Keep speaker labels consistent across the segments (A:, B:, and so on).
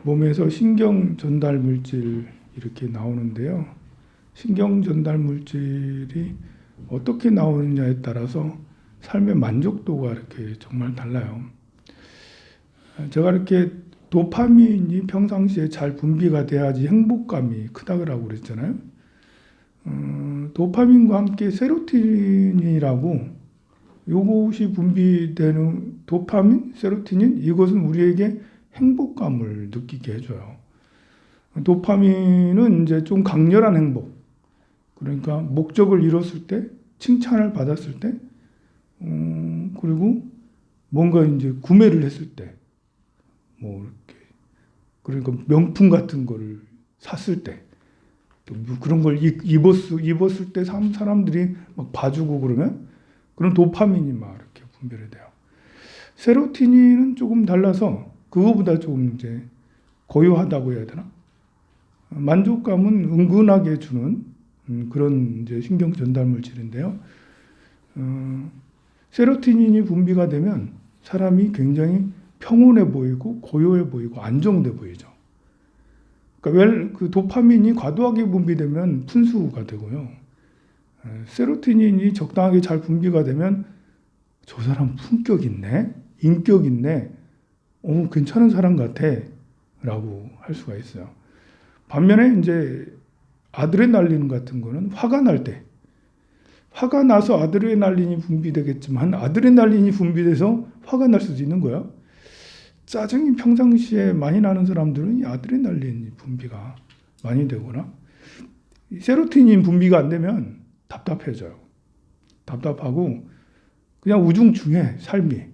A: 몸에서 신경 전달 물질 이렇게 나오는데요. 신경 전달 물질이 어떻게 나오느냐에 따라서 삶의 만족도가 이렇게 정말 달라요. 제가 이렇게 도파민이 평상시에 잘 분비가 돼야지 행복감이 크다고 그랬잖아요. 도파민과 함께 세로토닌이라고 이것이 분비되는 도파민, 세로토닌 이것은 우리에게 행복감을 느끼게 해줘요. 도파민은 이제 좀 강렬한 행복. 그러니까 목적을 이뤘을 때, 칭찬을 받았을 때, 그리고 뭔가 이제 구매를 했을 때, 뭐 이렇게 그러니까 명품 같은 거를 샀을 때, 또 그런 걸 입었을 때 사람들이 막 봐주고 그러면 그런 도파민이 막 이렇게 분비를 돼요. 세로토닌은 조금 달라서 그거보다 조금 이제 고요하다고 해야 되나? 만족감은 은근하게 주는 그런 이제 신경 전달 물질인데요. 세로토닌이 분비가 되면 사람이 굉장히 평온해 보이고 고요해 보이고 안정돼 보이죠. 그러니까 그 도파민이 과도하게 분비되면 분수가 되고요. 세로토닌이 적당하게 잘 분비가 되면 저 사람 품격 있네, 인격 있네, 괜찮은 사람 같아 라고 할 수가 있어요. 반면에 이제 아드레날린 같은 거는 화가 날 때, 화가 나서 아드레날린이 분비되겠지만 아드레날린이 분비돼서 화가 날 수도 있는 거야. 짜증이 평상시에 많이 나는 사람들은 이 아드레날린 분비가 많이 되거나 세로토닌 분비가 안 되면 답답해져요. 답답하고 그냥 우중충해 삶이.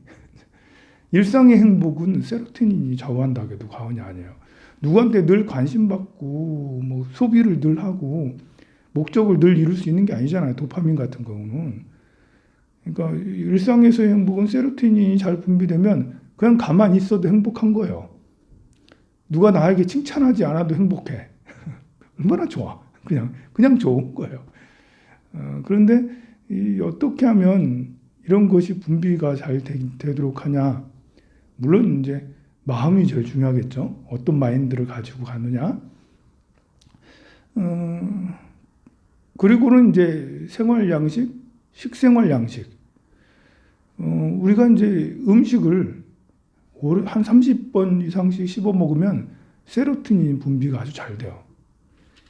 A: 일상의 행복은 세로토닌이 좌우한다고 해도 과언이 아니에요. 누구한테 늘 관심받고 뭐 소비를 늘 하고 목적을 늘 이룰 수 있는 게 아니잖아요. 도파민 같은 경우는. 그러니까 일상에서의 행복은 세로토닌이 잘 분비되면 그냥 가만히 있어도 행복한 거예요. 누가 나에게 칭찬하지 않아도 행복해. 얼마나 좋아. 그냥 좋은 거예요. 그런데 어떻게 하면 이런 것이 분비가 잘 되도록 하냐. 물론 이제 마음이 제일 중요하겠죠. 어떤 마인드를 가지고 가느냐. 그리고는 이제 생활 양식, 식생활 양식. 우리가 이제 음식을 한 30번 이상씩 씹어 먹으면 세로토닌 분비가 아주 잘 돼요.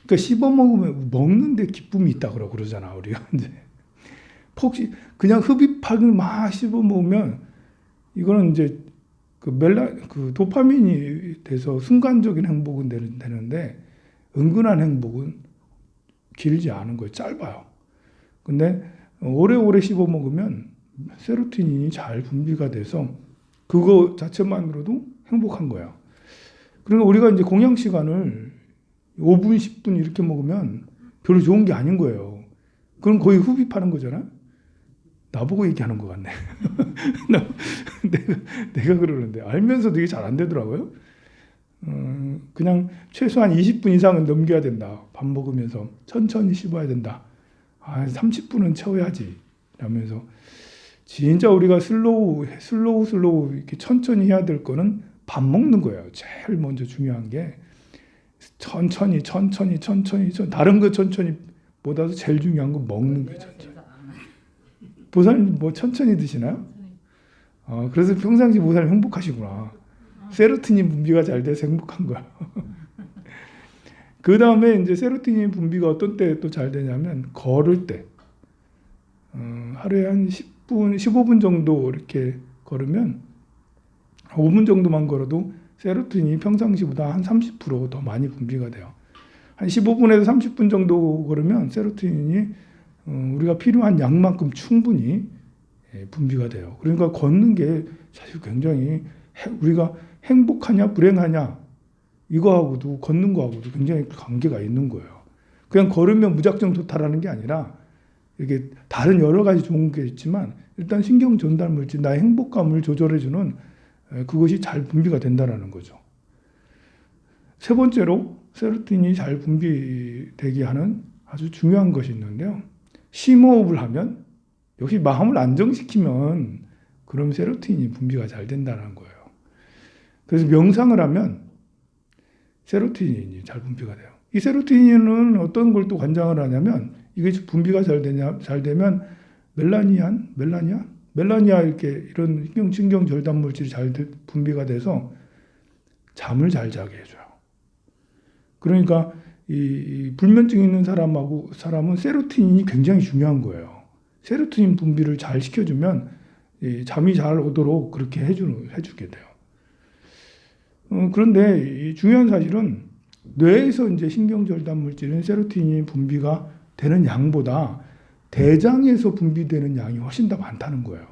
A: 그러니까 씹어 먹으면 먹는데 기쁨이 있다 그러잖아, 우리가. 이제 그냥 흡입하고 막 씹어 먹으면 이거는 이제 그 도파민이 돼서 순간적인 행복은 되는데 은근한 행복은 길지 않은 거예요. 짧아요. 근데 오래오래 씹어 먹으면 세로토닌이 잘 분비가 돼서 그거 자체만으로도 행복한 거야. 그러니까 우리가 이제 공양 시간을 5분, 10분 이렇게 먹으면 별로 좋은 게 아닌 거예요. 그럼 거의 흡입하는 거잖아. 나보고 얘기하는 것 같네. 내가 그러는데 알면서 되게 잘 안 되더라고요. 그냥 최소한 20분 이상은 넘겨야 된다. 밥 먹으면서 천천히 씹어야 된다. 30분은 채워야지. 라면서 진짜 우리가 슬로우 이렇게 천천히 해야 될 거는 밥 먹는 거예요. 제일 먼저 중요한 게 천천히 다른 거 천천히 보다도 제일 중요한 건 먹는 게 천천히. 보살님 뭐 천천히 드시나요? 그래서 평상시 보살님 행복하시구나. 세로토닌 분비가 잘 돼서 행복한 거야. 그 다음에 이제 세로토닌 분비가 어떤 때 또 잘 되냐면 걸을 때. 하루에 한 10분, 15분 정도 이렇게 걸으면 5분 정도만 걸어도 세로토닌이 평상시보다 한 30% 더 많이 분비가 돼요. 한 15분에서 30분 정도 걸으면 세로토닌이 우리가 필요한 양만큼 충분히 분비가 돼요. 그러니까 걷는 게 사실 굉장히 우리가 행복하냐 불행하냐 이거하고도 걷는 거하고도 굉장히 관계가 있는 거예요. 그냥 걸으면 무작정 좋다라는 게 아니라 이게 다른 여러 가지 좋은 게 있지만 일단 신경 전달 물질 나의 행복감을 조절해주는 그것이 잘 분비가 된다라는 거죠. 세 번째로 세로토닌이 잘 분비되게 하는 아주 중요한 것이 있는데요. 심호흡을 하면 역시 마음을 안정시키면 그럼 세로토닌이 분비가 잘 된다는 거예요. 그래서 명상을 하면 세로토닌이 잘 분비가 돼요. 이 세로토닌은 어떤 걸 또 관장을 하냐면 이게 분비가 잘 되면 멜라니아 이렇게 이런 신경 절단 물질이 잘 분비가 돼서 잠을 잘 자게 해줘요. 그러니까 이 불면증 있는 사람은 세로토닌이 굉장히 중요한 거예요. 세로토닌 분비를 잘 시켜주면 잠이 잘 오도록 그렇게 해주게 돼요. 그런데 이 중요한 사실은 뇌에서 이제 신경절단 물질은 세로토닌 분비가 되는 양보다 대장에서 분비되는 양이 훨씬 더 많다는 거예요.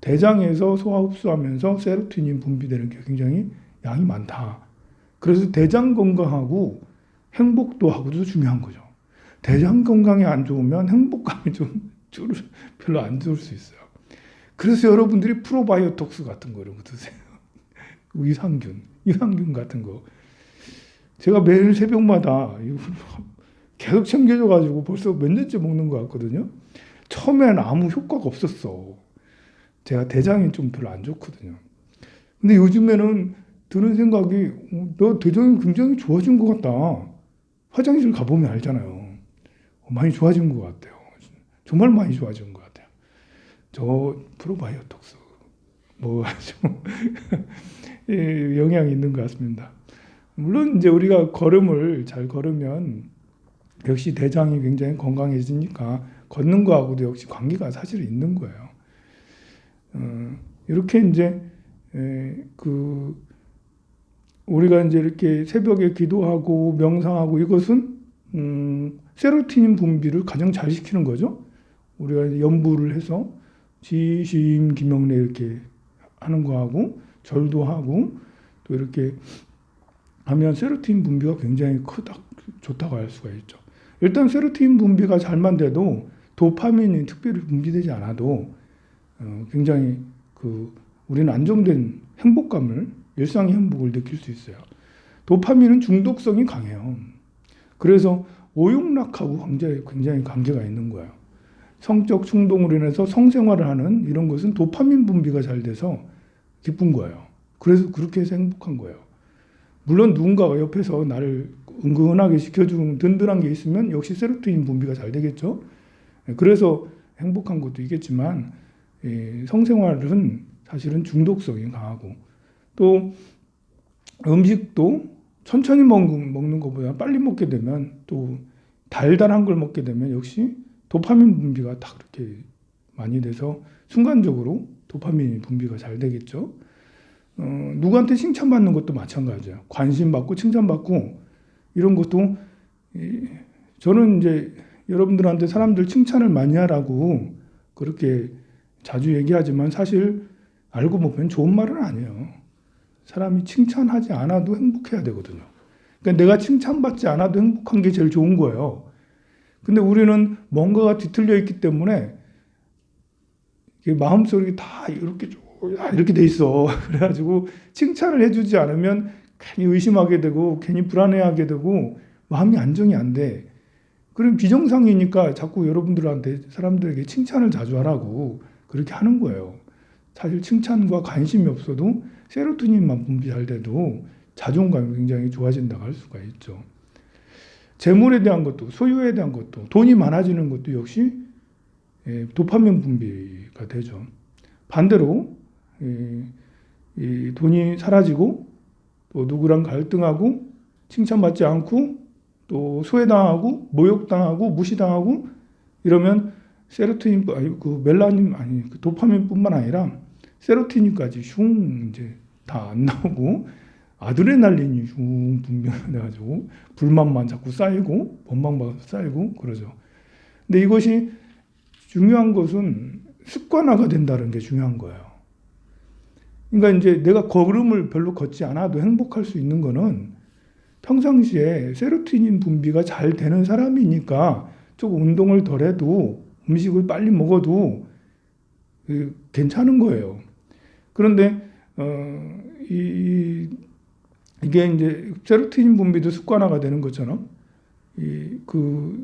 A: 대장에서 소화 흡수하면서 세로토닌 분비되는 게 굉장히 양이 많다. 그래서 대장 건강하고 행복도하고도 중요한 거죠. 대장 건강이 안 좋으면 행복감이 별로 안 좋을 수 있어요. 그래서 여러분들이 프로바이오톡스 같은 거 이런 거 드세요. 유산균 같은 거. 제가 매일 새벽마다 계속 챙겨줘가지고 벌써 몇 년째 먹는 것 같거든요. 처음에는 아무 효과가 없었어. 제가 대장이 좀 별로 안 좋거든요. 근데 요즘에는 드는 생각이 너 대장이 굉장히 좋아진 것 같다. 화장실 가보면 알잖아요. 많이 좋아진 것 같아요. 정말 많이 좋아진 것 같아요. 저 프로바이오톡스 뭐 아주 영향이 있는 것 같습니다. 물론 이제 우리가 걸음을 잘 걸으면 역시 대장이 굉장히 건강해지니까 걷는 거하고도 역시 관계가 사실 있는 거예요. 이렇게 이제 우리가 이제 이렇게 새벽에 기도하고 명상하고 이것은 세로토닌 분비를 가장 잘 시키는 거죠. 우리가 연부를 해서 지심 기명래 이렇게 하는 거하고 절도 하고 또 이렇게 하면 세로토닌 분비가 굉장히 좋다고 할 수가 있죠. 일단 세로토닌 분비가 잘만 돼도 도파민이 특별히 분비되지 않아도 굉장히 우리는 안정된 행복감을 일상의 행복을 느낄 수 있어요. 도파민은 중독성이 강해요. 그래서 오용락하고 굉장히 관계가 있는 거예요. 성적 충동으로 인해서 성생활을 하는 이런 것은 도파민 분비가 잘 돼서 기쁜 거예요. 그래서 그렇게 해서 행복한 거예요. 물론 누군가가 옆에서 나를 은근하게 시켜주는 든든한 게 있으면 역시 세로토닌 분비가 잘 되겠죠. 그래서 행복한 것도 있겠지만 성생활은 사실은 중독성이 강하고 또 음식도 천천히 먹는 것보다 빨리 먹게 되면 또 달달한 걸 먹게 되면 역시 도파민 분비가 다 그렇게 많이 돼서 순간적으로 도파민 분비가 잘 되겠죠. 누구한테 칭찬받는 것도 마찬가지예요. 관심받고 칭찬받고 이런 것도 저는 이제 여러분들한테 사람들 칭찬을 많이 하라고 그렇게 자주 얘기하지만 사실 알고 보면 좋은 말은 아니에요. 사람이 칭찬하지 않아도 행복해야 되거든요. 그러니까 내가 칭찬받지 않아도 행복한 게 제일 좋은 거예요. 근데 우리는 뭔가가 뒤틀려 있기 때문에 마음속이 다 이렇게 돼 있어. 그래가지고 칭찬을 해주지 않으면 괜히 의심하게 되고 괜히 불안해하게 되고 마음이 안정이 안 돼. 그럼 비정상이니까 자꾸 여러분들한테 사람들에게 칭찬을 자주 하라고 그렇게 하는 거예요. 사실 칭찬과 관심이 없어도 세로토닌만 분비 잘 돼도 자존감이 굉장히 좋아진다고 할 수가 있죠. 재물에 대한 것도 소유에 대한 것도 돈이 많아지는 것도 역시 도파민 분비가 되죠. 반대로 이 돈이 사라지고 또 누구랑 갈등하고 칭찬받지 않고 또 소외당하고 모욕당하고 무시당하고 이러면 세로토닌 도파민뿐만 아니라 세로토닌까지 이제 다 안 나오고 아드레날린이 분비돼가지고 불만만 자꾸 쌓이고 원망만 쌓이고 그러죠. 근데 이것이 중요한 것은 습관화가 된다는 게 중요한 거예요. 그러니까 이제 내가 걸음을 별로 걷지 않아도 행복할 수 있는 거는 평상시에 세로토닌 분비가 잘 되는 사람이니까 조금 운동을 덜 해도 음식을 빨리 먹어도 괜찮은 거예요. 그런데 이게 이제 세로토닌 분비도 습관화가 되는 것처럼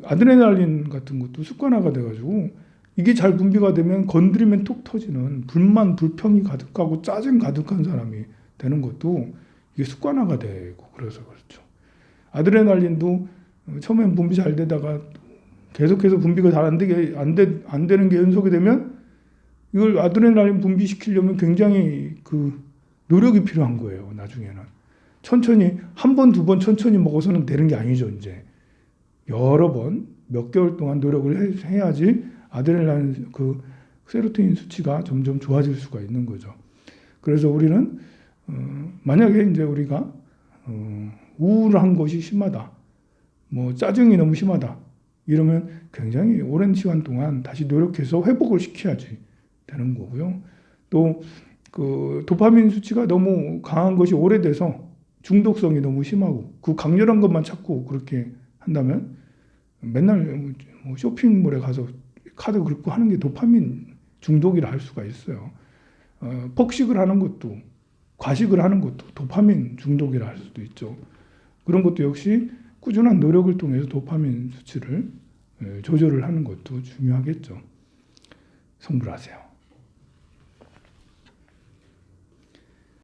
A: 아드레날린 같은 것도 습관화가 돼가지고 이게 잘 분비가 되면 건드리면 톡 터지는 불만, 불평이 가득하고 짜증 가득한 사람이 되는 것도 이게 습관화가 되고 그래서 그렇죠. 아드레날린도 처음엔 분비 잘 되다가 계속해서 분비가 잘 안 되는 게 연속이 되면 이걸 아드레날린 분비시키려면 굉장히 그 노력이 필요한 거예요. 나중에는 천천히 한 번, 두 번 천천히 먹어서는 되는 게 아니죠. 이제 여러 번 몇 개월 동안 노력을 해야지 아드레날린 그 세로토닌 수치가 점점 좋아질 수가 있는 거죠. 그래서 우리는 만약에 이제 우리가 우울한 것이 심하다, 뭐 짜증이 너무 심하다 이러면 굉장히 오랜 시간 동안 다시 노력해서 회복을 시켜야지 되는 거고요. 또 그 도파민 수치가 너무 강한 것이 오래돼서 중독성이 너무 심하고 그 강렬한 것만 찾고 그렇게 한다면 맨날 뭐 쇼핑몰에 가서 카드 긁고 하는 게 도파민 중독이라 할 수가 있어요. 폭식을 하는 것도 과식을 하는 것도 도파민 중독이라 할 수도 있죠. 그런 것도 역시 꾸준한 노력을 통해서 도파민 수치를 조절을 하는 것도 중요하겠죠. 성불하세요.